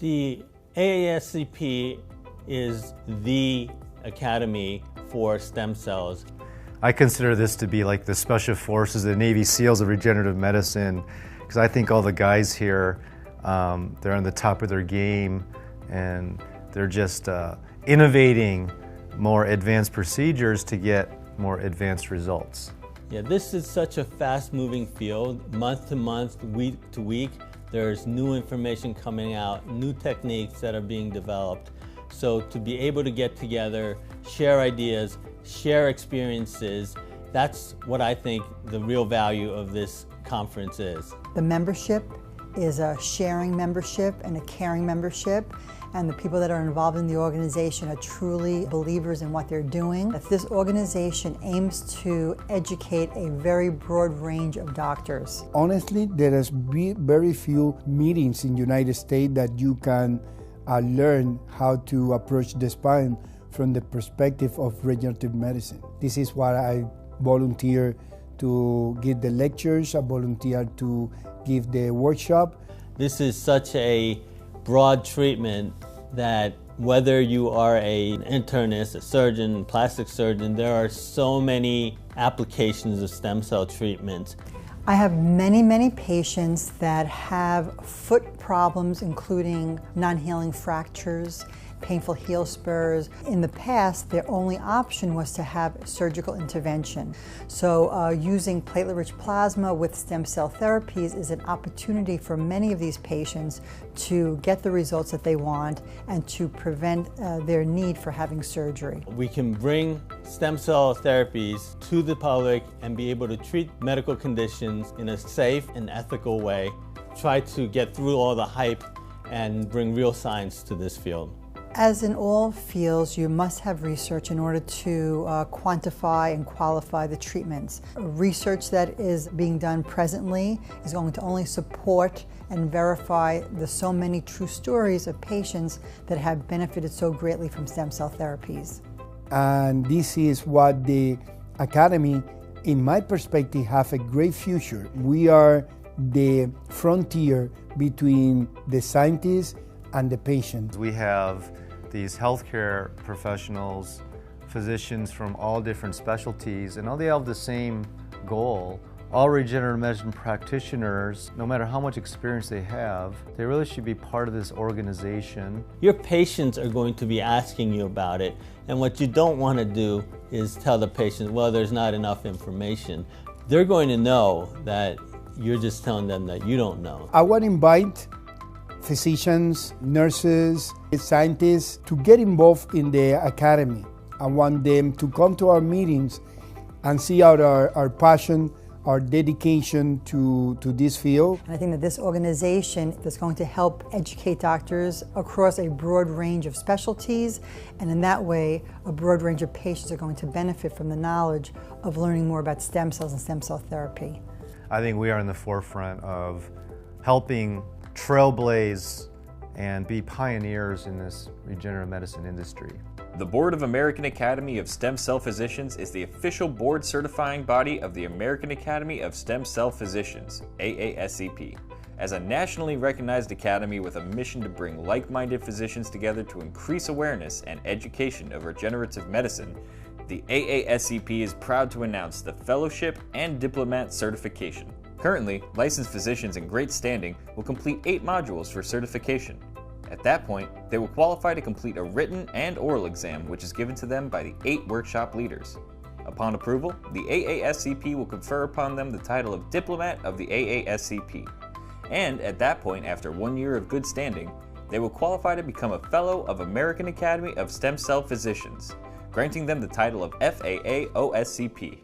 The AASCP is the academy for stem cells. I consider this to be like the Special Forces, the Navy SEALs of regenerative medicine, because I think all the guys here, they're on the top of their game, and they're just innovating more advanced procedures to get more advanced results. Yeah, this is such a fast-moving field. Month to month, week to week, there's new information coming out, new techniques that are being developed. So to be able to get together, share ideas, share experiences, that's what I think the real value of this conference is. The membership is a sharing membership and a caring membership, and the people that are involved in the organization are truly believers in what they're doing. This organization aims to educate a very broad range of doctors. Honestly, there is very few meetings in the United States that you can learn how to approach the spine from the perspective of regenerative medicine. This is why I volunteer to give the lectures, I volunteer to give the workshop. This is such a broad treatment that whether you are an internist, a surgeon, plastic surgeon, there are so many applications of stem cell treatments. I have many patients that have foot problems, including non-healing fractures, painful heel spurs. In the past, their only option was to have surgical intervention. So using platelet-rich plasma with stem cell therapies is an opportunity for many of these patients to get the results that they want and to prevent their need for having surgery. We can bring stem cell therapies to the public and be able to treat medical conditions in a safe and ethical way, try to get through all the hype and bring real science to this field. As in all fields, you must have research in order to quantify and qualify the treatments. Research that is being done presently is going to only support and verify the so many true stories of patients that have benefited so greatly from stem cell therapies. And this is what the Academy, in my perspective, have a great future. We are the frontier between the scientists and the patient. We have these healthcare professionals, physicians from all different specialties, and all they have the same goal. All regenerative medicine practitioners, no matter how much experience they have, they really should be part of this organization. Your patients are going to be asking you about it, and what you don't want to do is tell the patient, well, there's not enough information. They're going to know that you're just telling them that you don't know. I would invite physicians, nurses, scientists to get involved in the academy. I want them to come to our meetings and see out our passion, our dedication to this field. And I think that this organization is going to help educate doctors across a broad range of specialties, and in that way, a broad range of patients are going to benefit from the knowledge of learning more about stem cells and stem cell therapy. I think we are in the forefront of helping trailblaze and be pioneers in this regenerative medicine industry. The Board of American Academy of Stem Cell Physicians is the official board certifying body of the American Academy of Stem Cell Physicians, AASCP. As a nationally recognized academy with a mission to bring like-minded physicians together to increase awareness and education of regenerative medicine, the AASCP is proud to announce the Fellowship and Diplomat certification. Currently, licensed physicians in great standing will complete 8 modules for certification. At that point, they will qualify to complete a written and oral exam, which is given to them by the 8 workshop leaders. Upon approval, the AASCP will confer upon them the title of Diplomat of the AASCP. And at that point, after 1 year of good standing, they will qualify to become a Fellow of American Academy of Stem Cell Physicians, granting them the title of FAAOSCP.